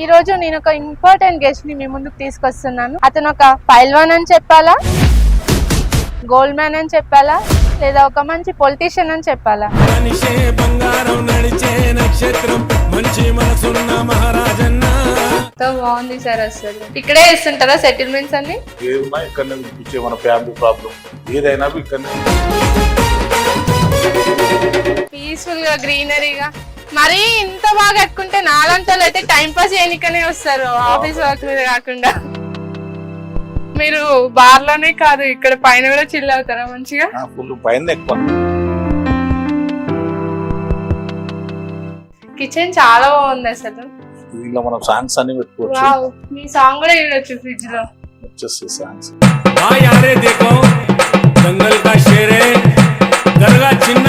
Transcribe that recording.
ఈ రోజు నేను ఒక ఇంపార్టెంట్ గెస్ట్ ని మీ ముందుకు తీసుకొస్తున్నాను. అతను ఒక పైల్వాన్ అని చెప్పాలా, గోల్డ్ మ్యాన్ అని చెప్పాలా, లేదా ఒక మంచి పొలిటీషియన్ అని చెప్పాలా? బాగుంది సార్. అసలు ఇక్కడే ఇస్తుంటారా సెటిల్మెంట్స్ అన్ని? మన ఫ్యామిలీ ప్రాబ్లం ఏదైనా పీస్ఫుల్ గా గ్రీనరీగా మరి ఇంత బాగా కట్టుకుంటే నాలంతలో అయితే టైం పాస్ చేయనికనే వస్తారు, ఆఫీస్ వర్క్ మీద కాకుండా. మీరు బార్ లోనే కాదు ఇక్కడ పైన కూడా చిల్ అవుతారా మంచిగా? ఫుల్ పైన ఎక్కువ. కిచెన్ చాలా బాగుంది అసలు. దీనిలో మనం సాంగ్స్ అన్ని పెట్టుకోవచ్చు. వావ్, మీ సాంగ్ కూడా చూడొచ్చు ఫ్రిడ్జ్ లో. వచ్చేసి సాంగ్స్ దంగల్ కా షేరే దర్గా చిన్న